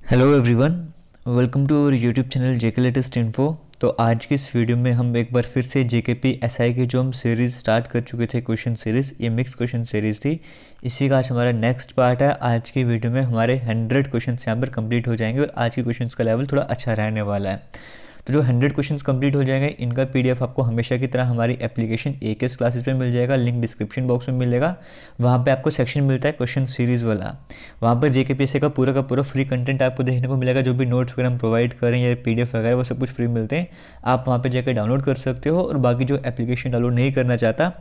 Hello everyone, welcome to our YouTube channel JK latest info. तो आज की इस वीडियो में हम एक बार फिर से जेकेपी एसआई की जो हम सीरीज़ स्टार्ट कर चुके थे, क्वेश्चन सीरीज़, ये मिक्स क्वेश्चन सीरीज़ थी। इसी का आज हमारा नेक्स्ट पार्ट है। आज की वीडियो में हमारे 100 क्वेश्चन यहाँ पर कंप्लीट हो जाएंगे और आज के क्वेश्चन का लेवल थोड़ा अच्छा रहने वाला है। तो जो 100 क्वेश्चंस कंप्लीट हो जाएंगे, इनका पीडीएफ आपको हमेशा की तरह हमारी एप्लीकेशन एकेएस क्लासेस पे मिल जाएगा। लिंक डिस्क्रिप्शन बॉक्स में मिलेगा। वहाँ पे आपको सेक्शन मिलता है क्वेश्चन सीरीज़ वाला। वहाँ पर जेकेपीएससी का पूरा फ्री कंटेंट आपको देखने को मिलेगा। जो भी नोट्स वगैरह हम प्रोवाइड करें या पीडीएफ वगैरह, वो सब कुछ फ्री मिलते हैं। आप वहाँ पर जाकर डाउनलोड कर सकते हो। और बाकी जो एप्लीकेशन डाउनलोड नहीं करना चाहता,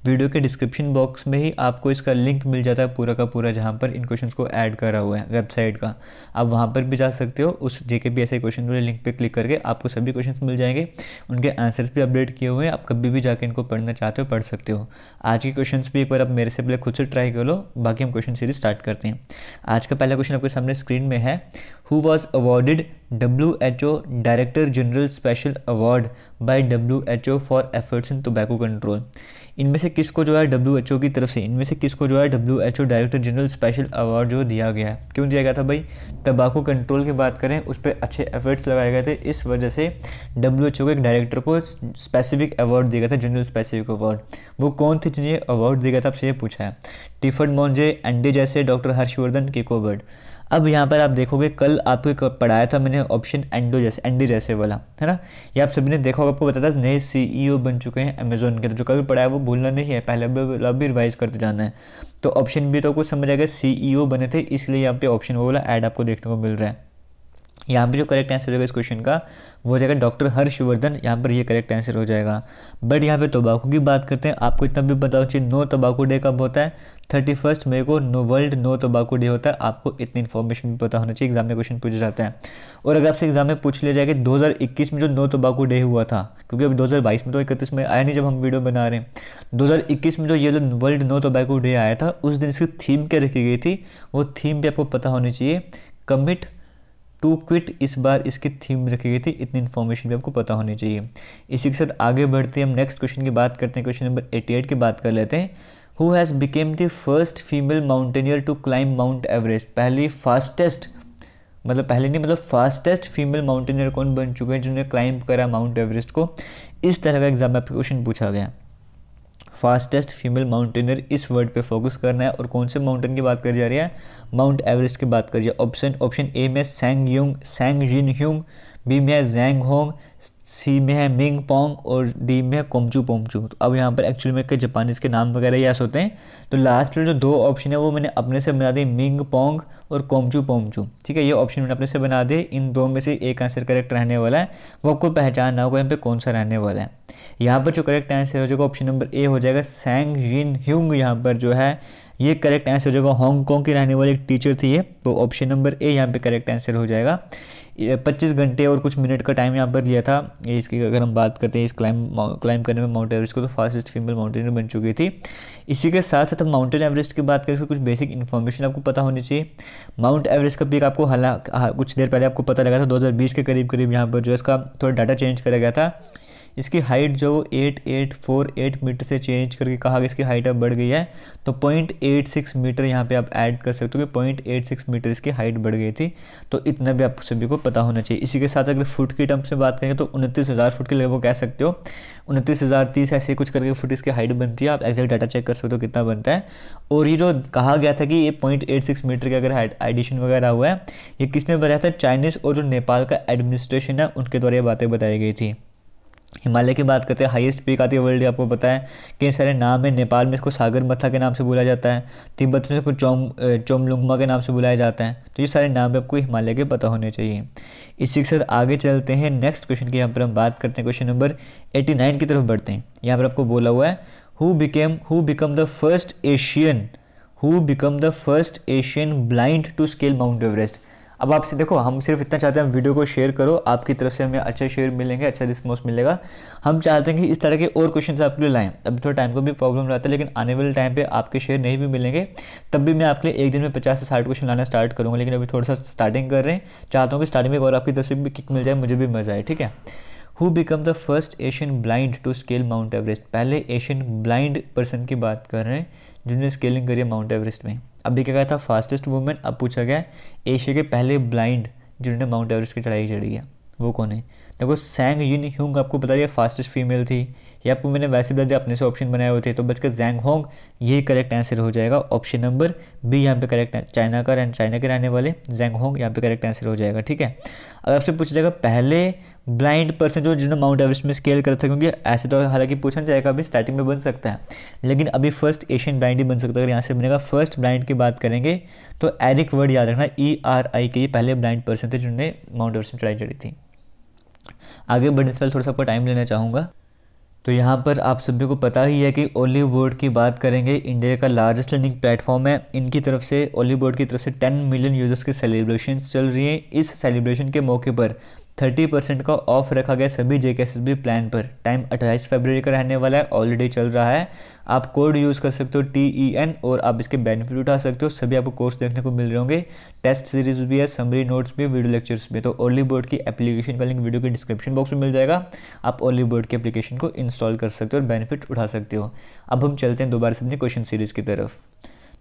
वीडियो के डिस्क्रिप्शन बॉक्स में ही आपको इसका लिंक मिल जाता है पूरा, जहाँ पर इन क्वेश्चन को ऐड करा हुआ है वेबसाइट का। आप वहाँ पर भी जा सकते हो। उस जेकेपीएससी क्वेश्चन वाले लिंक पर क्लिक करके आपको सभी क्वेश्चन मिल जाएंगे। उनके आंसर्स भी अपडेट किए हुए हैं। आप कभी भी जाके इनको पढ़ना चाहते हो पढ़ सकते हो। आज के क्वेश्चंस भी एक बार आप मेरे से पहले खुद से ट्राई कर लो। बाकी हम क्वेश्चन सीरीज स्टार्ट करते हैं। आज का पहला क्वेश्चन आपके सामने स्क्रीन में है। Who was awarded WHO director general special award bye WHO for efforts in tobacco control. इनमें से किसको जो है WHO की तरफ से, इनमें से किसको जो है WHO director general special award जो दिया गया है? क्यों दिया गया था भाई? तंबाकू कंट्रोल की बात करें, उस पर अच्छे एफर्ट्स लगाए गए थे, इस वजह से WHO के एक डायरेक्टर को स्पेसिफिक अवार्ड दिया गया था, जनरल स्पेसिफिक अवार्ड। वो कौन थे जिन्हें अवार्ड दिया गया था, आपसे ये पूछा है। टिफर्ड मॉन्जे, एंडी जैसे, डॉक्टर हर्षवर्धन, किको बर्ड। अब यहाँ पर आप देखोगे, कल आपको पढ़ाया था मैंने ऑप्शन एंडी जैसे वाला, है ना। ये आप सभी ने देखा होगा, आपको बताया था नए CEO बन चुके हैं अमेजोन के। तो जो कल पढ़ाया वो भूलना नहीं है, पहले भी रिवाइज करते जाना है। तो ऑप्शन भी तो कुछ समझ आएगा, CEO बने थे, इसलिए यहाँ पे ऑप्शन वो वाला ऐड आपको देखने को मिल रहा है। यहाँ पे जो करेक्ट आंसर होगा इस क्वेश्चन का, वो हो जाएगा डॉक्टर हर्षवर्धन। यहाँ पर ये करेक्ट आंसर हो जाएगा। बट यहाँ पे तंबाकू की बात करते हैं। आपको इतना भी पता होना चाहिए, नो तंबाकू डे कब होता है? 31 मई को वर्ल्ड नो तंबाकू डे होता है। आपको इतनी इन्फॉर्मेशन भी पता होना चाहिए, एग्जाम में क्वेश्चन पूछा जाता है। और अगर आपसे एग्जाम में पूछ लिया जाएगा 2021 में जो नो तंबाकू डे हुआ था, क्योंकि अभी 2022 में तो 31 में आया नहीं जब हम वीडियो बना रहे हैं। 2021 में जो ये वर्ल्ड नो तंबाकू डे आया था, उस दिन इसकी थीम क्या रखी गई थी? वो थीम भी आपको पता होनी चाहिए, कमिट टू क्विट। इस बार इसकी थीम रखी गई थी। इतनी इन्फॉर्मेशन भी आपको पता होनी चाहिए। इसी के साथ आगे बढ़ते हैं, हम नेक्स्ट क्वेश्चन की बात करते हैं। क्वेश्चन नंबर 88 की बात कर लेते हैं। Who has become the first female mountaineer to climb Mount Everest. पहली फास्टेस्ट, मतलब फास्टेस्ट फीमेल माउंटेनियर कौन बन चुके हैं जिन्होंने क्लाइम करा माउंट एवरेस्ट को? इस तरह का एग्जाम में आपका क्वेश्चन पूछा गया। फास्टेस्ट फीमेल माउंटेनियर, इस वर्ड पे फोकस करना है। और कौन से माउंटेन की बात करी जा रही है? माउंट एवरेस्ट की बात करी है। ऑप्शन ए में सैंग जिन ह्यूंग, बी में है जैंग होंग, सी में है मिंग पोंग और डी में है कोमचू पोमचू। तो अब यहाँ पर एक्चुअली में जापानीज़ के नाम वगैरह यस होते हैं। तो लास्ट में जो दो ऑप्शन है वो मैंने अपने से बना दिए, मिंग पोंग और कोमचू पोमचू। ठीक है, ये ऑप्शन मैंने अपने से बना दिए। इन दो में से एक आंसर करेक्ट रहने वाला है, वो आपको पहचानना होगा यहाँ पे कौन सा रहने वाला है। यहाँ पर जो करेक्ट आंसर हो जाएगा ऑप्शन नंबर ए हो जाएगा, सैंग जिन ह्यूंग। यहाँ पर जो है ये करेक्ट आंसर हो जाएगा। हांगकांग की रहने वाली एक टीचर थी ये, तो ऑप्शन नंबर ए यहाँ पे करेक्ट आंसर हो जाएगा। 25 घंटे और कुछ मिनट का टाइम यहाँ पर लिया था इसकी। अगर हम बात करते हैं इस क्लाइम करने में माउंट एवरेस्ट को, तो फास्टेस्ट फीमेल माउंटेनियर बन चुकी थी। इसी के साथ साथ हम माउंटेन एवरेस्ट की बात करें तो कुछ बेसिक इन्फॉर्मेशन आपको पता होनी चाहिए। माउंट एवरेस्ट का पीक आपको कुछ देर पहले आपको पता लगा था, 2020 के करीब यहाँ पर जो है इसका थोड़ा डाटा चेंज करा गया था। इसकी हाइट जो 8848 मीटर से चेंज करके कहा कि इसकी हाइट अब बढ़ गई है। तो 0.86 मीटर यहाँ पे आप ऐड कर सकते हो कि 0.86 मीटर इसकी हाइट बढ़ गई थी। तो इतना भी आप सभी को पता होना चाहिए। इसी के साथ अगर फुट की टर्म्स में बात करेंगे तो 29,000 फुट के लगभग कह सकते हो। 29,030 ऐसे कुछ करके फुट इसकी हाइट बनती है। आप एग्जैक्ट डाटा चेक कर सकते हो कितना बनता है। और ये जो कहा गया था कि ये 0.86 मीटर का अगर एडिशन वगैरह हुआ है, ये किसने बताया था? चाइनीज़ और जो नेपाल का एडमिनिस्ट्रेशन है उनके द्वारा ये बातें बताई गई थी। हिमालय की बात करते हैं, हाईएस्ट पीक आती है वर्ल्ड, आपको पता है कई सारे नाम है। नेपाल में इसको सागर मत्था के नाम से बुलाया जाता है, तिब्बत में इसको चोमलुंगमा के नाम से बुलाया जाता है। तो ये सारे नाम आपको हिमालय के पता होने चाहिए। इसी के साथ आगे चलते हैं नेक्स्ट क्वेश्चन की। यहाँ पर हम बात करते हैं क्वेश्चन नंबर 89 की तरफ बढ़ते हैं। यहाँ पर आपको बोला हुआ है, who become the first Asian blind to scale Mount Everest. अब आपसे देखो, हम सिर्फ इतना चाहते हैं, हम वीडियो को शेयर करो, आपकी तरफ से हमें अच्छा शेयर मिलेंगे, अच्छा रिस्पॉन्स मिलेगा। हम चाहते हैं कि इस तरह के और क्वेश्चन आपके लिए लाएं। अभी थोड़ा टाइम को भी प्रॉब्लम रहता है, लेकिन आने वाले टाइम पे आपके शेयर नहीं भी मिलेंगे तब भी मैं आपके लिए एक दिन में 50 से 60 क्वेश्चन लाना स्टार्ट करूँगा। लेकिन अभी थोड़ा सा स्टार्टिंग कर रहे हैं, चाहता हूँ कि स्टार्टिंग में और आपकी तरफ से भी किक मिल जाए, मुझे भी मजा आए। ठीक है, who become the first Asian blind to scale Mount Everest. पहले एशियन ब्लाइंड पर्सन की बात कर रहे हैं जिन्होंने स्केलिंग करी है माउंट एवरेस्ट में। अभी क्या कहा था? Fastest women. अब पूछा गया एशिया के पहले ब्लाइंड जिन्होंने माउंट एवरेस्ट की चढ़ाई चढ़ी है, वो कौन है? देखो सैंग यून ह्यूंग आपको पता है फास्टेस्ट फीमेल थी, ये आपको मैंने वैसे बता दिया, अपने से ऑप्शन बनाए हुए थे, तो बचकर जैंग होंग, ये करेक्ट आंसर हो जाएगा। ऑप्शन नंबर बी यहाँ पे करेक्ट है, चाइना के रहने वाले जैंग होंग यहाँ पे करेक्ट आंसर हो जाएगा। ठीक है, अगर आपसे पूछा जाएगा पहले ब्लाइंड पर्सन जो जिन्होंने माउंट एवरेस्ट में स्केल करा था, क्योंकि ऐसे तो हालांकि पूछा जाएगा अभी स्टार्टिंग में बन सकता है, लेकिन अभी फर्स्ट एशियन ब्लाइंड ही बन सकता है। अगर यहाँ से बनेगा फर्स्ट ब्लाइंड की बात करेंगे तो एरिक वर्ड याद रखना, ERI के ये पहले ब्लाइंड पर्सन थे जिन्होंने माउंट एवरेस्ट में चढ़ाई चढ़ी थी। आगे बढ़ने से पहले थोड़ा सा आपका टाइम लेना चाहूँगा। तो यहाँ पर आप सभी को पता ही है कि ओलिव बोर्ड की बात करेंगे, इंडिया का लार्जेस्ट लर्निंग प्लेटफॉर्म है। इनकी तरफ से ओलिव बोर्ड की तरफ से 10 मिलियन यूजर्स की सेलिब्रेशन चल रही है। इस सेलिब्रेशन के मौके पर 30% का ऑफ रखा गया सभी JKSSB प्लान पर। टाइम 28 फरवरी का रहने वाला है, ऑलरेडी चल रहा है। आप कोड यूज़ कर सकते हो TEN और आप इसके बेनिफिट उठा सकते हो। सभी आपको कोर्स देखने को मिल रहे होंगे, टेस्ट सीरीज भी है, समरी नोट्स भी, वीडियो लेक्चर्स भी। तो ओलिव बोर्ड की एप्लीकेशन का लिंक वीडियो के डिस्क्रिप्शन बॉक्स में मिल जाएगा, आप ओलिव बोर्ड की एप्लीकेशन को इंस्टॉल कर सकते हो और बेनिफिट उठा सकते हो। अब हम चलते हैं दोबारा से अपनी क्वेश्चन सीरीज़ की तरफ।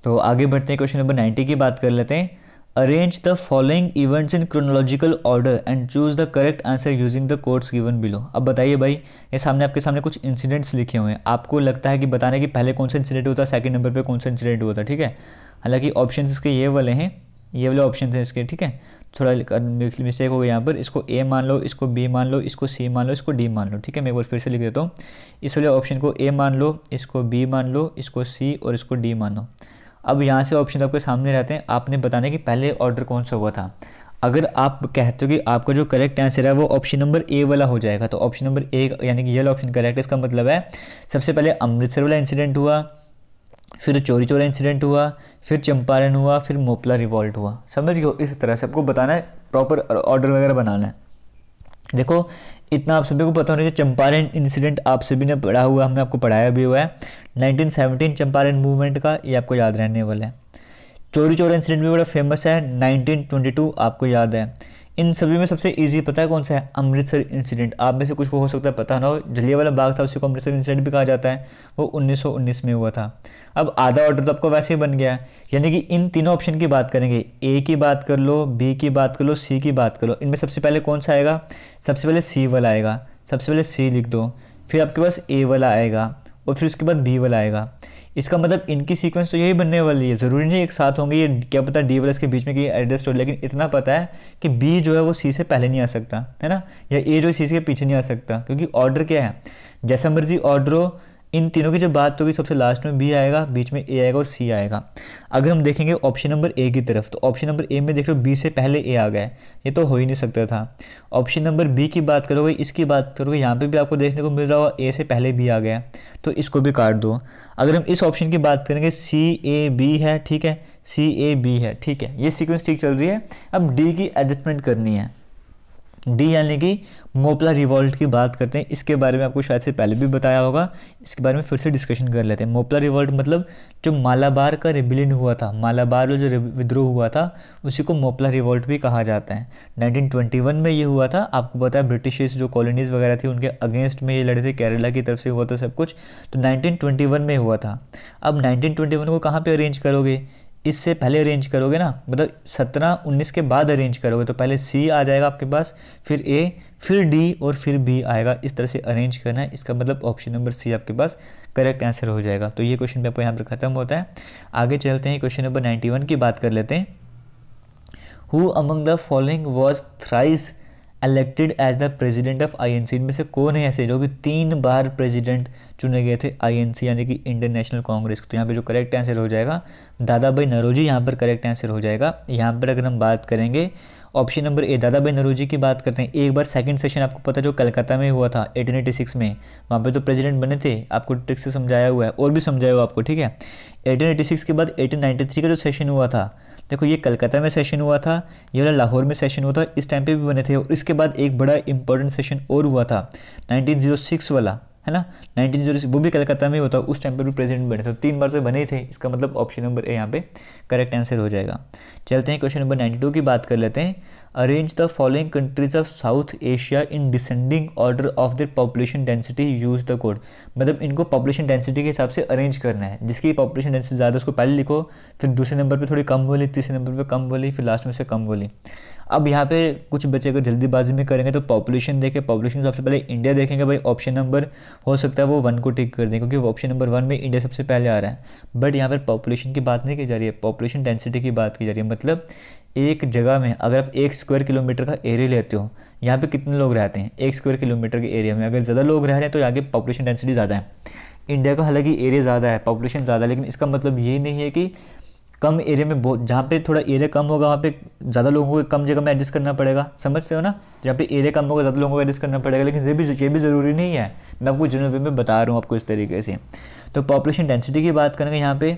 तो आगे बढ़ते हैं, क्वेश्चन नंबर 90 की बात कर लेते हैं। Arrange the following events in chronological order and choose the correct answer using the codes given below. अब बताइए भाई, ये सामने आपके सामने कुछ इंसिडेंट्स लिखे हुए हैं, आपको लगता है कि बताने कि पहले कौन सा इंसिडेंट होता है, सेकंड नंबर पे कौन सा इंसिडेंट होता है। ठीक है, हालांकि ऑप्शन इसके ये वाले हैं, ये वाले ऑप्शन हैं इसके। ठीक है, थोड़ा मिस्टेक हो गया यहाँ पर, इसको A मान लो, इसको B मान लो, इसको C मान लो, इसको D मान लो। ठीक है, मैं एक बार फिर से लिख देता हूँ, इस वाले ऑप्शन को A मान लो, इसको B मान लो, इसको C और इसको D मान लो। अब यहाँ से ऑप्शन आपके सामने रहते हैं, आपने बताना कि पहले ऑर्डर कौन सा हुआ था। अगर आप कहते हो कि आपका जो करेक्ट आंसर है वो ऑप्शन नंबर A वाला हो जाएगा, तो ऑप्शन नंबर A यानी कि ये वाला ऑप्शन करेक्ट है। इसका मतलब है सबसे पहले अमृतसर वाला इंसिडेंट हुआ, फिर चोरी चोरा इंसिडेंट हुआ, फिर चंपारण हुआ, फिर मोपला रिवॉल्ट हुआ। समझ गए? इस तरह से आपको बताना है, प्रॉपर ऑर्डर वगैरह बनाना है। देखो इतना आप सभी को पता होना चाहिए, चंपारण इंसिडेंट आप सभी ने पढ़ा हुआ, हमने आपको पढ़ाया भी हुआ है 1917 चंपारण मूवमेंट का, ये आपको याद रहने वाला है। चोरी चोरा इंसिडेंट भी बड़ा फेमस है, 1922 आपको याद है। इन सभी में सबसे इजी पता है कौन सा है? अमृतसर इंसिडेंट। आप में से कुछ को हो सकता है पता ना हो, जलियांवाला बाग था, उसी को अमृतसर इंसिडेंट भी कहा जाता है, वो 1919 में हुआ था। अब आधा ऑर्डर तो आपको वैसे ही बन गया, यानी कि इन तीनों ऑप्शन की बात करेंगे, A की बात कर लो, B की बात कर लो, C की बात कर लो। इनमें सबसे पहले कौन सा आएगा? सबसे पहले C वाला आएगा, सबसे पहले C लिख दो, फिर आपके पास A वाला आएगा और फिर उसके बाद B वाला आएगा। इसका मतलब इनकी सीक्वेंस तो यही बनने वाली है, ज़रूरी नहीं एक साथ होंगे, ये क्या पता D वाला इसके बीच में कि एडजस्ट हो, लेकिन इतना पता है कि B जो है वो C से पहले नहीं आ सकता है ना, या A जो C के पीछे नहीं आ सकता, क्योंकि ऑर्डर क्या है, जैसा मर्जी ऑर्डर हो, इन तीनों की जब बात होगी सबसे लास्ट में B आएगा, बीच में A आएगा और C आएगा। अगर हम देखेंगे ऑप्शन नंबर A की तरफ, तो ऑप्शन नंबर A में देख लो B से पहले A आ गया है, ये तो हो ही नहीं सकता था। ऑप्शन नंबर B की बात करोगे, इसकी बात करोगे, यहाँ पे भी आपको देखने को मिल रहा होगा A से पहले B आ गया, तो इसको भी काट दो। अगर हम इस ऑप्शन की बात करेंगे CAB है, ठीक है, CAB है, ठीक है, ये सीक्वेंस ठीक चल रही है। अब D की एडजस्टमेंट करनी है, D यानी कि मोपला रिवॉल्ट की बात करते हैं, इसके बारे में आपको शायद से पहले भी बताया होगा, इसके बारे में फिर से डिस्कशन कर लेते हैं। मोपला रिवॉल्ट मतलब जो मालाबार का रिबिलियन हुआ था, मालाबार में जो विद्रोह हुआ था उसी को मोपला रिवॉल्ट भी कहा जाता है। 1921 में ये हुआ था, आपको पता है ब्रिटिश जो कॉलोनीज वगैरह थी उनके अगेंस्ट में ये लड़े थे, केरला की तरफ से हुआ था सब कुछ, तो 1921 में हुआ था। अब 1921 को कहाँ पर अरेंज करोगे? इससे पहले अरेंज करोगे ना, मतलब 17-19 के बाद अरेंज करोगे, तो पहले C आ जाएगा आपके पास, फिर A, फिर D और फिर B आएगा, इस तरह से अरेंज करना है। इसका मतलब ऑप्शन नंबर C आपके पास करेक्ट आंसर हो जाएगा। तो ये क्वेश्चन पेपर यहाँ पर ख़त्म होता है। आगे चलते हैं, क्वेश्चन नंबर 91 की बात कर लेते हैं। Who among the following was thrice elected as the president of INC। इनमें से कौन है ऐसे जो कि 3 बार प्रेजिडेंट चुने गए थे INC यानी कि इंडियन नेशनल कांग्रेस। तो यहाँ पे जो करेक्ट आंसर हो जाएगा दादा भाई नौरोजी, यहाँ पर करेक्ट आंसर हो जाएगा। यहाँ पर अगर हम बात करेंगे ऑप्शन नंबर A, दादा भाई नौरोजी की बात करते हैं। एक बार सेकंड सेशन आपको पता जो कलकत्ता में हुआ था 1886 में, वहाँ पे तो प्रेसिडेंट बने थे, आपको ट्रिक से समझाया हुआ है और भी समझाया हुआ आपको, ठीक है। 1886 के बाद 1893 का जो सेशन हुआ था, देखो ये कलकत्ता में सेशन हुआ था, ये वाला लाहौर में सेशन हुआ था, इस टाइम पे भी बने थे। और इसके बाद एक बड़ा इंपॉर्टेंट सेशन और हुआ था 1906 वाला, है ना, 1906, वो भी कलकत्ता में होता, उस टाइम पे भी प्रेसिडेंट बने थे। 3 बार से बने ही थे, इसका मतलब ऑप्शन नंबर A यहाँ पे करेक्ट आंसर हो जाएगा। चलते हैं क्वेश्चन नंबर 92 की बात कर लेते हैं। Arrange the following countries of south Asia in descending order of their population density, use the code. मतलब इनको पॉपुलेशन डेंसिटी के हिसाब से अरेंज करना है, जिसकी पॉपुलेशन डेंसिटी ज़्यादा उसको पहले लिखो, फिर दूसरे नंबर पे थोड़ी कम बोली, तीसरे नंबर पे कम बोली, फिर लास्ट में से कम बोली। अब यहाँ पे कुछ बच्चे अगर जल्दीबाजी में करेंगे तो पॉपुलेशन देखें, पॉपुलेशन सबसे पहले इंडिया देखेंगे, भाई ऑप्शन नंबर हो सकता है वो 1 को टिक कर दें, क्योंकि ऑप्शन नंबर 1 में इंडिया सबसे पहले आ रहा है। बट यहाँ पर पॉपुलेशन की बात नहीं की जा रही है, पॉपुलेशन डेंसिटी की बात की जा रही है। मतलब एक जगह में अगर आप 1 स्क्वायर किलोमीटर का एरिया लेते हो, यहाँ पे कितने लोग रहते हैं 1 स्क्वायर किलोमीटर के एरिया में, अगर ज़्यादा लोग रह रहे हैं तो आगे पॉपुलेशन डेंसिटी ज़्यादा है। इंडिया का हालांकि एरिया ज़्यादा है, पॉपुलेशन ज़्यादा है, लेकिन इसका मतलब ये नहीं है कि कम एरिया में बहुत, जहाँ पे थोड़ा एरिया कम होगा वहाँ पे ज़्यादा लोगों को कम जगह में एडजस्ट करना पड़ेगा, समझते हो ना। जहाँ पे एरिया कम होगा ज़्यादा लोगों को एडजस्ट करना पड़ेगा, लेकिन ये भी ज़रूरी नहीं है। मैं आपको जनरल वे में बता रहा हूँ आपको इस तरीके से। तो पॉपुलेशन डेंसिटी की बात करेंगे यहाँ पे,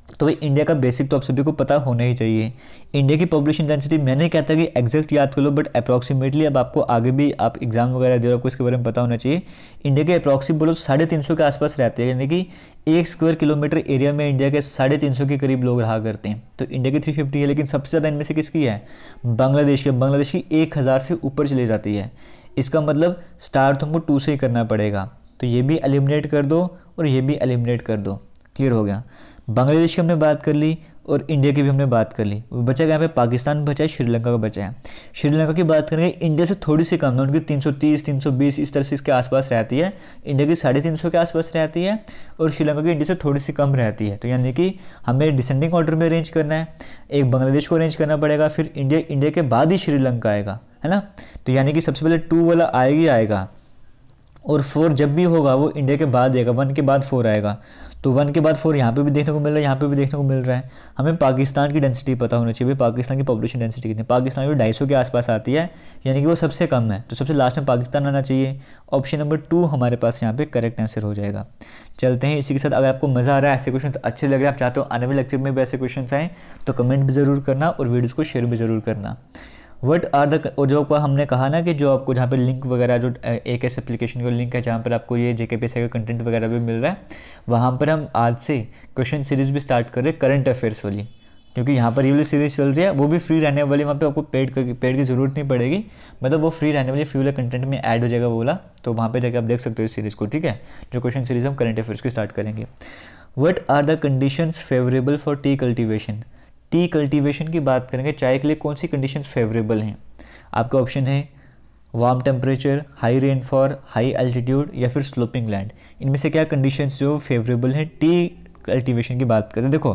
तो भाई इंडिया का बेसिक तो आप सभी को पता होना ही चाहिए। इंडिया की पॉपुलेशन डेंसिटी मैंने कहता कि एग्जैक्ट याद कर लो, बट अप्रॉक्सीमेटली अब आपको आगे भी आप एग्जाम वगैरह दे रहे हो, आपको इसके बारे में पता होना चाहिए। इंडिया के अप्रॉक्सीमेट बोलो 350 के आसपास रहते हैं, यानी कि 1 स्क्वायर किलोमीटर एरिया में इंडिया के 350 के करीब लोग रहा करते हैं। तो इंडिया की 350 है, लेकिन सबसे ज़्यादा इनमें से किसकी है, बांग्लादेश की 1000 से ऊपर चली जाती है। इसका मतलब स्टार्ट हमको 2 से ही करना पड़ेगा। तो ये भी एलिमिनेट कर दो और ये भी एलिमिनेट कर दो, क्लियर हो गया। बांग्लादेश की हमने बात कर ली और इंडिया की भी हमने बात कर ली। बचा यहाँ पे पाकिस्तान बचा है, श्रीलंका का बचा है। श्रीलंका की बात करेंगे, इंडिया से थोड़ी सी कम है, उनकी 330 320 इस तरह से इसके आसपास रहती है। इंडिया की 350 के आसपास रहती है और श्रीलंका की इंडिया से थोड़ी सी कम रहती है। तो यानी कि हमें डिसेंडिंग ऑर्डर में अरेंज करना है, एक बांग्लादेश को अरेंज करना पड़ेगा, फिर इंडिया के बाद ही श्रीलंका आएगा, है ना। तो यानी कि सबसे पहले 2 वाला आएगा और 4 जब भी होगा वो इंडिया के बाद आएगा, 1 के बाद 4 आएगा। तो 1 के बाद 4 यहाँ पे भी देखने को मिल रहा है, यहाँ पे भी देखने को मिल रहा है। हमें पाकिस्तान की डेंसिटी पता होना चाहिए, पाकिस्तान की पॉपुलेशन डेंसिटी कितनी है। पाकिस्तान की 250 के आसपास आती है, यानी कि वो सबसे कम है। तो सबसे लास्ट में पाकिस्तान आना चाहिए। ऑप्शन नंबर 2 हमारे पास यहाँ पे करेक्ट आंसर हो जाएगा। चलते हैं इसी के साथ। अगर आपको मज़ा आ रहा है, ऐसे क्वेश्चन अच्छे लग रहे हैं, आप चाहते हो आने वाले लेक्चर में भी ऐसे क्वेश्चन आएँ, तो कमेंट भी ज़रूर करना और वीडियोज़ को शेयर भी ज़रूर करना। वट आर द, और जो हमने कहा ना कि जो आपको जहाँ पे लिंक वगैरह, जो एक ऐसे एप्लीकेशन का लिंक है जहाँ पर आपको ये JKPSC का कंटेंट वगैरह भी मिल रहा है, वहाँ पर हम आज से क्वेश्चन सीरीज़ भी स्टार्ट कर रहे हैं करंट अफेयर्स वाली, क्योंकि यहाँ पर ये वाली सीरीज़ चल रही है, वो भी फ्री रहने वाली। वहाँ पे आपको पेड की ज़रूरत नहीं पड़ेगी, मतलब वो फ्री रहने वाली, फ्री वाले कंटेंट में ऐड हो जाएगा वो वाला। तो वहाँ पर जाकर आप देख सकते हो इस सीरीज़ को, ठीक है। जो क्वेश्चन सीरीज़ हम करंट अफेयर्स की स्टार्ट करेंगे। What are the conditions favourable for tea cultivation. Tea cultivation की बात करेंगे, चाय के लिए कौन सी कंडीशंस फेवरेबल हैं। आपका ऑप्शन है warm temperature, high rainfall, high altitude या फिर स्लोपिंग लैंड। इनमें से क्या कंडीशंस जो फेवरेबल हैं टी कल्टीवेशन की बात करते हैं। देखो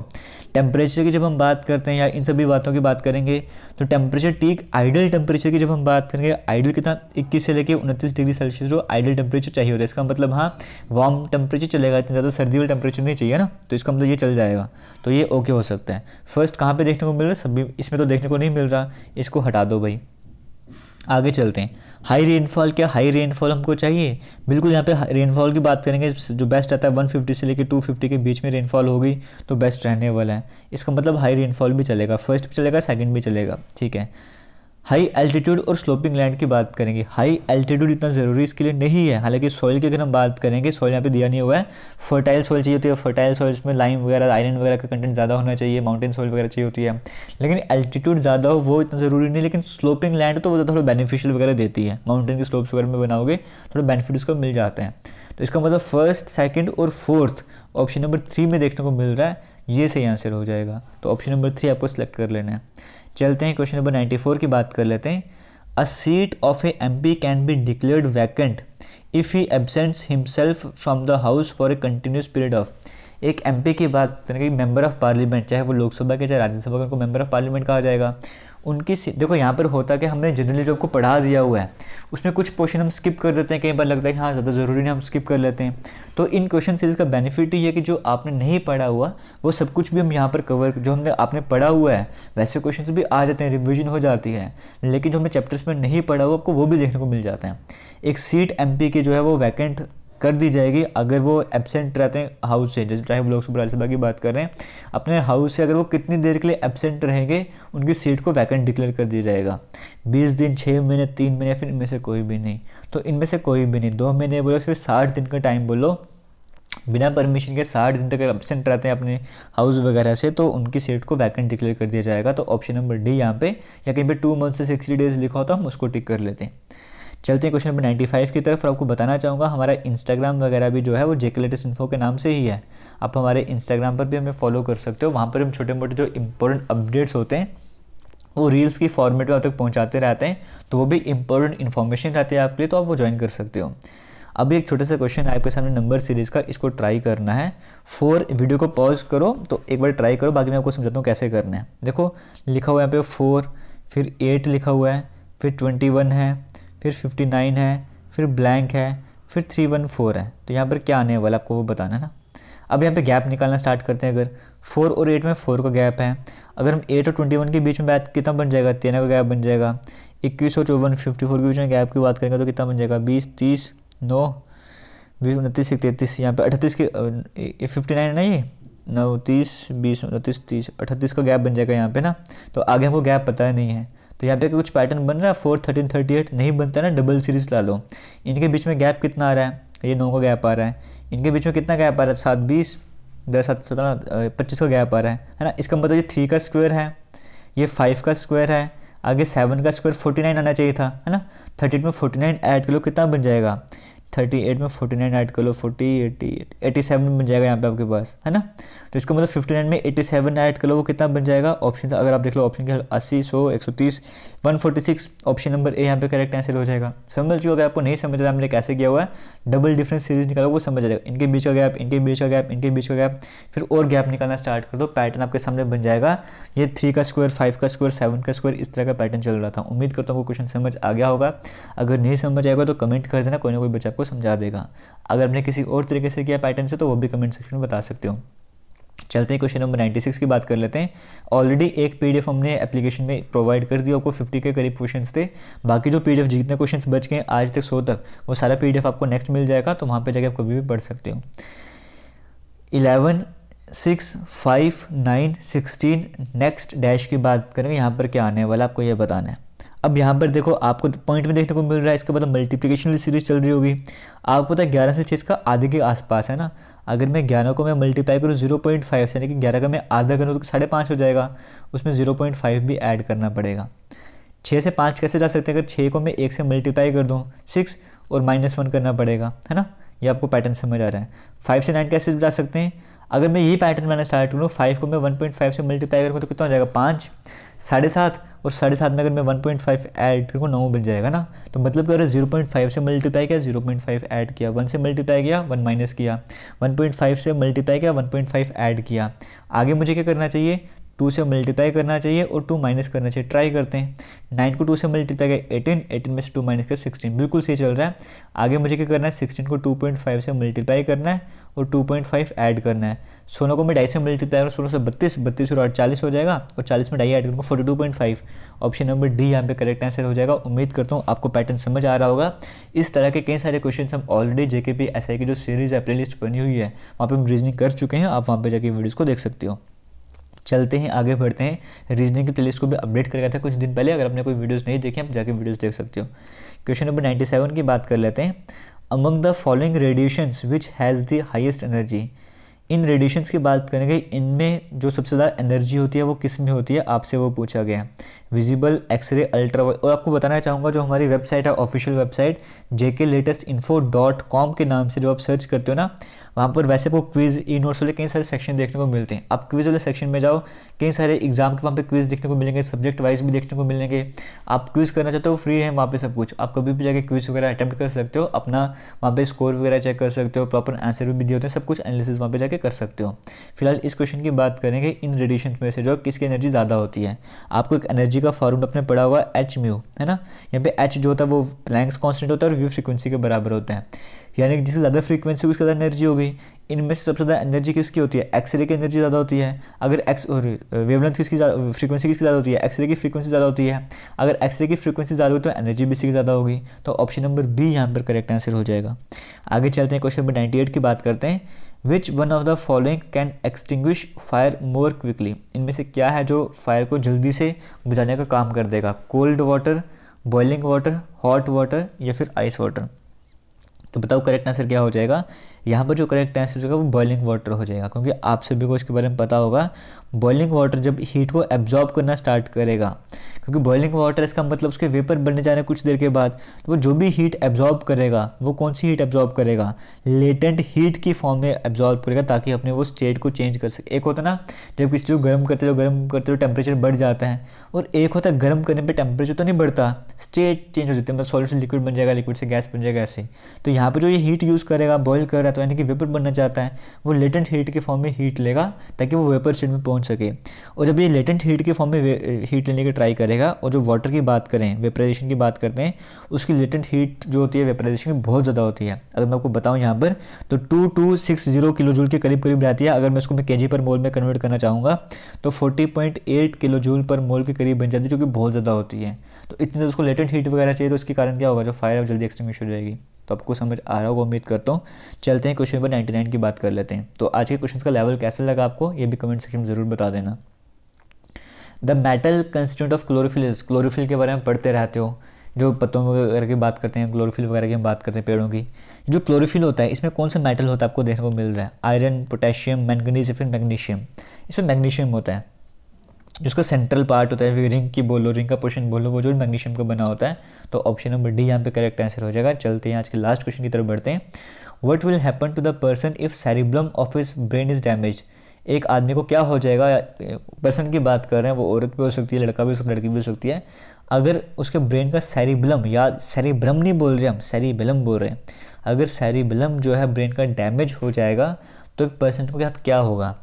टेम्परेचर की जब हम बात करते हैं या इन सभी बातों की बात करेंगे तो टेम्परेचर ठीक आइडल टेम्परेचर की जब हम बात करेंगे, आइडल कितना 21 से लेकर 29 डिग्री सेल्सियस जो आइडल टेम्परेचर चाहिए होता है। इसका मतलब हाँ वार्म टेम्परेचर चलेगा, इतना ज़्यादा सर्दी वाला टेम्परेचर नहीं चाहिए ना, तो इसका मतलब ये चल जाएगा, तो ये ओके हो सकता है। फर्स्ट कहाँ पर देखने को मिल रहा है, सभी इसमें तो देखने को नहीं मिल रहा, इसको हटा दो भाई। आगे चलते हैं। हाई रेनफॉल, क्या हाई रेनफॉल हमको चाहिए? बिल्कुल, यहाँ पे रेनफॉल की बात करेंगे, जो बेस्ट आता है 150 से लेकर 250 के बीच में रेनफॉल होगी तो बेस्ट रहने वाला है। इसका मतलब हाई रेनफॉल भी चलेगा, फर्स्ट भी चलेगा, सेकंड भी चलेगा, ठीक है। हाई एल्टीट्यूड और स्लोपिंग लैंड की बात करेंगे। हाई एल्टीट्यूड इतना ज़रूरी इसके लिए नहीं है, हालांकि सॉइल की अगर हम बात करेंगे, सॉइल यहाँ पे दिया नहीं हुआ है। फर्टाइल सॉइल चाहिए होती है, फर्टाइल सॉइल में लाइम वगैरह, आयरन वगैरह का कंटेंट ज़्यादा होना चाहिए, माउंटेन सॉइल वगैरह चाहिए होती है, लेकिन एल्टीट्यूड ज़्यादा हो वो इतना ज़रूरी नहीं। लेकिन स्लोपिंग लैंड तो वो थोड़ा बेनिफिशियल वगैरह देती है, माउंटेन की स्लोप्स वगैरह में बनाओगे थोड़ा बेनिफिट उसको मिल जाता है। तो इसका मतलब फर्स्ट, सेकेंड और फोर्थ ऑप्शन नंबर 3 में देखने को मिल रहा है, ये सही आंसर हो जाएगा। तो ऑप्शन नंबर 3 आपको सेलेक्ट कर लेना है। चलते हैं क्वेश्चन नंबर 94 की बात कर लेते हैं। A seat of a MP can be declared vacant if he absents himself from the house for a continuous period of। एक MP की बात करेंगे, मेंबर ऑफ पार्लियामेंट, चाहे वो लोकसभा के चाहे राज्यसभा का, उनको मेंबर ऑफ पार्लियामेंट कहा जाएगा। उनकी देखो यहाँ पर होता है कि हमने जनरली जो आपको पढ़ा दिया हुआ है उसमें कुछ पोर्शन हम स्किप कर देते हैं, कई बार लगता है कि हाँ ज़्यादा ज़रूरी नहीं, हम स्किप कर लेते हैं। तो इन क्वेश्चन सीरीज़ का बेनिफिट ही है कि जो आपने नहीं पढ़ा हुआ वो सब कुछ भी हम यहाँ पर कवर, जो हमने आपने पढ़ा हुआ है वैसे क्वेश्चन भी आ जाते हैं, रिविजन हो जाती है, लेकिन जो हमने चैप्टर्स में नहीं पढ़ा हुआ आपको वो भी देखने को मिल जाता है। एक सीट MP की जो है वो वैकेंट कर दी जाएगी अगर वो एब्सेंट रहते हैं हाउस से, जैसे चाहे वो लोकसभा राज्यसभा की बात कर रहे हैं, अपने हाउस से अगर वो कितनी देर के लिए एब्सेंट रहेंगे उनकी सीट को वैकेंट डिक्लेयर कर दिया जाएगा। 20 दिन, 6 महीने, 3 महीने, फिर इनमें से कोई भी नहीं। तो इनमें से कोई भी नहीं, 2 महीने बोलो, फिर 60 दिन का टाइम बोलो, बिना परमिशन के 60 दिन तक अगर एब्सेंट रहते हैं अपने हाउस वगैरह से तो उनकी सीट को वैकेंट डिक्लेयर कर दिया जाएगा। तो ऑप्शन नंबर डी यहाँ पे, या कहीं पे 2 मंथ से 60 डेज लिखा होता हम उसको टिक कर लेते हैं। चलते हैं क्वेश्चन नंबर 95 की तरफ। और आपको बताना चाहूँगा हमारा इंस्टाग्राम वगैरह भी जो है वो जेके लेटेस्ट इन्फो के नाम से ही है। आप हमारे इंस्टाग्राम पर भी हमें फॉलो कर सकते हो। वहाँ पर हम छोटे मोटे जो इंपॉर्टेंट अपडेट्स होते हैं वो रील्स की फॉर्मेट में आप तक पहुँचाते रहते हैं, तो वो भी इंपॉर्टेंट इन्फॉर्मेशन रहती है आपके लिए, तो आप वो ज्वाइन कर सकते हो। अभी एक छोटा सा क्वेश्चन है आपके सामने नंबर सीरीज़ का, इसको ट्राई करना है। 4 वीडियो को पॉज करो तो एक बार ट्राई करो, बाकी मैं आपको समझाता हूँ कैसे करना है। देखो लिखा हुआ है यहाँ पे 4, फिर 8 लिखा हुआ है, फिर 21 है, फिर 59 है, फिर ब्लैंक है, फिर 314 है। तो यहाँ पर क्या आने वाला आपको वो बताना है ना। अब यहाँ पे गैप निकालना स्टार्ट करते हैं। अगर 4 और 8 में 4 का गैप है, अगर हम 8 और 21 के बीच में बात कितना बन जाएगा, 13 का गैप बन जाएगा। 21 और 54 54 के बीच में गैप की बात करेंगे तो कितना बन जाएगा, 20 30 9 20 29 33, यहाँ पे 38 के 59 है ना, ये 9 30 20 29 30 38 का गैप बन जाएगा यहाँ पे ना। तो आगे हमको गैप पता नहीं है, तो यहाँ पे कुछ पैटर्न बन रहा है 4 13 38 नहीं बनता है ना, डबल सीरीज ला लो। इनके बीच में गैप कितना आ रहा है, ये 9 का गैप आ रहा है। इनके बीच में कितना गैप आ रहा है, 7 20 10 7 17 25 का गैप आ रहा है ना। इसका मतलब ये 3 का स्क्वायर है, ये 5 का स्क्वायर है, आगे 7 का स्क्वायर 49 आना चाहिए था, है ना। 38 में 49 ऐड कर लो कितना बन जाएगा, 38 में 49 ऐड कर लो 40 88 87 बन जाएगा यहाँ पे आपके पास, है ना। तो इसका मतलब 59 में 87 ऐड कर लो वो कितना बन जाएगा। ऑप्शन अगर आप देख लो ऑप्शन के 80 100 130 146, ऑप्शन नंबर ए यहाँ पे करेक्ट आंसर हो जाएगा। समझ लो, अगर आपको नहीं समझ रहा हमने कैसे किया हुआ है, डबल डिफरेंस सीरीज निकालो वो समझ जाएगा। इनके बीच का गैप, इनके बीच का गैप, इनके बीच का गैप, फिर और गैप निकालना स्टार्ट कर दो, पैटर्न आपके सामने बन जाएगा। ये 3 का स्क्वायर 5 का स्क्वायर 7 का स्क्वायर इस तरह का पैटर्न चल रहा था। उम्मीद करता हूँ क्वेश्चन समझ आ गया होगा। अगर नहीं समझ आएगा तो कमेंट कर देना, कोई ना कोई बच्चा आपको समझा देगा। अगर आपने किसी और तरीके से किया पैटर्न से तो वो भी कमेंट सेक्शन में बता सकते हो। चलते हैं क्वेश्चन नंबर 96 की बात कर लेते हैं। ऑलरेडी एक पीडीएफ हमने एप्लीकेशन में प्रोवाइड कर दिया, आपको 50 के करीब क्वेश्चंस थे। बाकी जो पीडीएफ जितने क्वेश्चंस बच गए आज तक 100 तक, वो सारा पीडीएफ आपको नेक्स्ट मिल जाएगा, तो वहाँ पे जाके आप कभी भी पढ़ सकते हो। 11 6 5 9 16 नेक्स्ट डैश की बात करेंगे, यहाँ पर क्या आने वाला आपको ये बताना है। अब यहाँ पर देखो आपको पॉइंट में देखने को मिल रहा है, इसके बाद मल्टीप्लिकेशन सीरीज चल रही होगी। आपको पता है 11 से 6 का आधे के आसपास है ना। अगर मैं 11 को मैं मल्टीप्लाई करूँ 0.5 से, यानी कि 11 का मैं आधा करूँ तो 5.5 हो जाएगा, उसमें 0.5 भी ऐड करना पड़ेगा। 6 से 5 कैसे जा सकते हैं, अगर 6 को मैं 1 से मल्टीप्लाई कर दूँ 6 और -1 करना पड़ेगा, है ना। ये आपको पैटर्न समझ आ रहा है। 5 से 9 कैसे जा सकते हैं, अगर मैं यही पैटर्न बनाना स्टार्ट करूँ 5 को मैं 1.5 से मल्टीप्लाई करूँगा तो कितना हो जाएगा 5 7.5, और 7.5 में अगर मैं 1.5 ऐड करूँ 9 बन जाएगा ना। तो मतलब कि अगर 0.5 से मल्टीप्लाई किया 0.5 ऐड किया, 1 से मल्टीप्लाई किया 1 माइनस किया, 1.5 से मल्टीप्लाई किया 1.5 ऐड किया। आगे मुझे क्या करना चाहिए, 2 से मल्टीप्लाई करना चाहिए और 2 माइनस करना चाहिए। ट्राई करते हैं। 9 को 2 से मल्टीप्लाई किया 18, 18 में से 2 माइनस किया 16, बिल्कुल सही चल रहा है। आगे मुझे क्या करना है, 16 को 2.5 से मल्टीप्लाई करना है और 2.5 ऐड करना है। 16 को मैं 2.5 से मल्टीप्लाई करूँ 16 से 32, 32 और 40 हो जाएगा, और 40 में 2.5 ऐड करूँगा 42.5। ऑप्शन नंबर डी यहाँ पे करेक्ट आंसर हो जाएगा। उम्मीद करता हूँ आपको पैटर्न समझ आ रहा होगा। इस तरह के कई सारे क्वेश्चन हम ऑलरेडी जेकेपी एसआई की जो सीरीज़ है प्लेलिस्ट बनी हुई है वहाँ पर हम रीजनिंग कर चुके हैं, आप वहाँ पर जाके वीडियोज़ को देख सकते हो। चलते हैं आगे बढ़ते हैं। रीजनिंग की प्लेलिस्ट को भी अपडेट कर गया था कुछ दिन पहले, अगर आपने कोई वीडियोस नहीं देखे आप जाके वीडियोस देख सकते हो। क्वेश्चन नंबर 97 की बात कर लेते हैं। Among the following radiations which has the highest energy. In radiations की बात करेंगे, इनमें जो सबसे ज़्यादा एनर्जी होती है वो किस में होती है, आपसे वो पूछा गया। Visible, x ray, ultraviolet. और आपको बताना चाहूँगा जो हमारी वेबसाइट है, ऑफिशियल वेबसाइट jklatestinfo.com के नाम से जो आप सर्च करते हो ना, वहाँ पर वैसे वो क्विज़ ई नोट्स वाले कई सारे सेक्शन देखने को मिलते हैं। आप क्विज़ वाले सेक्शन में जाओ, कई सारे एग्जाम के वहाँ पे क्विज़ देखने को मिलेंगे, सब्जेक्ट वाइज भी देखने को मिलेंगे। आप क्विज़ करना चाहते हो फ्री है वहाँ पे सब कुछ, आप कभी भी जाके क्विज़ वगैरह अटैम्प्ट कर सकते हो, अपना वहाँ पे स्कोर वगैरह चेक कर सकते हो, प्रॉपर आंसर भी दिए होते हैं, सब कुछ एनालिसिस वहाँ पे जाके कर सकते हो। फिलहाल इस क्वेश्चन की बात करेंगे, इन रेडिएशन में से जो किसकी एनर्जी ज़्यादा होती है। आपको एक एनर्जी का फॉर्मूला अपने पढ़ा हुआ एच म्यू, है ना। यहाँ पे एच जो होता है वो प्लैंक्स कांस्टेंट होता है और व्यू फ्रीक्वेंसी के बराबर होता है, यानी कि जिससे ज़्यादा फ्रीक्वेंसी उसकी ज़्यादा एनर्जी हो गई। इनमें से सबसे ज़्यादा एनर्जी किसकी होती है, एक्सरे की एनर्जी ज़्यादा होती है। अगर वेवलेंथ किसकी फ्रीक्वेंसी किसकी ज़्यादा होती है, एक्सरे की फ्रीक्वेंसी ज़्यादा होती है। अगर एक्सरे की फ्रीक्वेंसी ज़्यादा हुई तो एनर्जी भी इसी की ज़्यादा होगी, तो ऑप्शन नंबर बी यहाँ पर करेक्ट आंसर हो जाएगा। आगे चलते हैं, क्वेश्चन नंबर 98 की बात करते हैं। Which one of the following can extinguish fire more quickly. इनमें से क्या है जो फायर को जल्दी से बुझाने का काम कर देगा, cold water, boiling water, hot water या फिर आइस वाटर। तो बताओ करेक्ट आंसर क्या हो जाएगा। यहाँ पर जो करेक्ट आंसर होगा वो बॉइलिंग वाटर हो जाएगा, क्योंकि आप सभी को इसके बारे में पता होगा बॉइलिंग वाटर जब हीट को एब्जॉर्ब करना स्टार्ट करेगा, क्योंकि बॉइलिंग वाटर इसका मतलब उसके वेपर बनने जाने कुछ देर के बाद तो वो जो भी हीट एब्जॉर्ब करेगा वो कौन सी हीट एब्जॉर्ब करेगा, लेटेंट हीट की फॉर्म में एब्जॉर्ब करेगा, ताकि अपने वो स्टेट को चेंज कर सके। एक होता है ना जब किसी चीज़ को गर्म करते हो टेम्परेचर बढ़ जाता है, और एक होता है गर्म करने पे टेम्परेचर तो नहीं बढ़ता, स्टेट चेंज हो जाती है, मतलब सॉलिड से लिक्विड बन जाएगा, लिक्विड से गैस बन जाएगा ऐसे। तो यहाँ पे जो ये हीट यूज़ करेगा बॉयल कर रहा है तो यानी कि वेपर बनना चाहता है, वो लेटेंट हीट के फॉर्म में हीट लेगा ताकि वो वेपर स्टेट में पहुँच सके। और जब ये लेटेंट हीट के फॉर्म में हीट लेने की ट्राई करेगा, और जो वाटर की बात करें, वेपराइजेशन की बात करते हैं, उसकी लेटेंट हीट जो होती है वेपराइजेशन की बहुत ज़्यादा होती है। अगर मैं आपको बताऊँ यहाँ पर तो 2260 किलो जूल के करीब रहती है। अगर मैं इसको केजी पर मोल में कन्वर्ट करना चाहूँगा तो 40.8 किलो जूल पर मोल के करीब बन जाती है, जो कि बहुत ज़्यादा होती है। तो इतनी ज़्यादा उसको लेटेंट हीट वगैरह चाहिए, तो इसके कारण क्या होगा, जो फायर है जल्दी एक्सटिंग्विश हो जाएगी। तो आपको समझ आ रहा होगा उम्मीद करता हूँ। चलते हैं क्वेश्चन नंबर 99 की बात कर लेते हैं। तो आज के क्वेश्चन का लेवल कैसा लगा आपको, ये भी कमेंट सेक्शन में ज़रूर बता देना। The metal constituent of chlorophyll, chlorophyll के बारे में पढ़ते रहते हो, जो पत्तों वगैरह की बात करते हैं, क्लोरोफिल वगैरह की हम बात करते हैं पेड़ों की। जो क्लोरोफिल होता है इसमें कौन सा मेटल होता है आपको देखने को मिल रहा है, आयरन, पोटेशियम, मैंगनीज या फिर मैग्नीशियम। इसमें मैग्नीशियम होता है, जिसका सेंट्रल पार्ट होता है, रिंग की बोलो, रिंग का पोर्शन बोलो, वो जो मैग्नीशियम का बना होता है। तो ऑप्शन नंबर डी यहाँ पे करेक्ट आंसर हो जाएगा। चलते हैं आज के लास्ट क्वेश्चन की तरफ बढ़ते हैं। What will happen to the person if cerebrum of his brain is damage. एक आदमी को क्या हो जाएगा, पर्सन की बात कर रहे हैं, वो औरत भी हो सकती है, लड़का भी हो सकता है, लड़की भी हो सकती है। अगर उसके ब्रेन का सेरिब्लम, या सेरिब्रम नहीं बोल रहे हम, सेरिबेलम बोल रहे हैं, अगर सेरिबेलम जो है ब्रेन का डैमेज हो जाएगा तो एक पर्सन के साथ क्या होगा,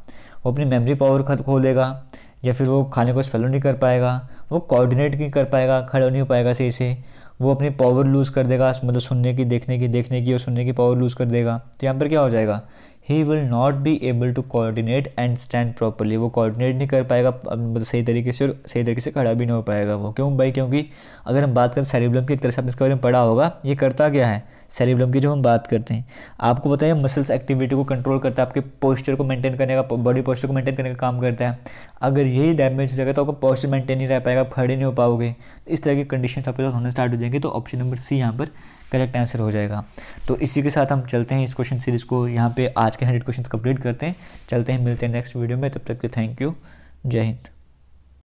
वो अपनी मेमोरी पावर खो देगा, या फिर वो खाने को फॉलो नहीं कर पाएगा, वो कोऑर्डिनेट नहीं कर पाएगा, खड़ा नहीं हो पाएगा सही से, वो अपनी पावर लूज़ कर देगा, मतलब सुनने की, देखने की और सुनने की पावर लूज़ कर देगा। तो यहाँ पर क्या हो जाएगा, he will not be able to coordinate and stand properly. वो कोऑर्डिनेट नहीं कर पाएगा मतलब सही तरीके से, और सही तरीके से खड़ा भी नहीं हो पाएगा वो। क्यों भाई, क्योंकि अगर हम बात करें सेरिब्रम की, एक तरह से आपने इसके बारे में पढ़ा होगा, ये करता क्या है, सेरिब्रम की जो हम बात करते हैं, आपको पता है मसल्स एक्टिविटी को कंट्रोल करता है, आपके पोस्चर को मेंटेन करने का, बॉडी पोस्चर को मेंटेन करने का काम करता है। अगर यही डैमेज हो जाएगा तो आपका पोस्चर मेंटेन नहीं रह पाएगा, आप खड़े नहीं हो पाओगे, इस तरह की कंडीशन आपके साथ होने स्टार्ट हो जाएंगे। तो ऑप्शन नंबर सी यहाँ पर करेक्ट आंसर हो जाएगा। तो इसी के साथ हम चलते हैं इस क्वेश्चन सीरीज़ को यहाँ पे आज के 100 क्वेश्चन कंप्लीट करते हैं। चलते हैं, मिलते हैं नेक्स्ट वीडियो में, तब तक के थैंक यू, जय हिंद।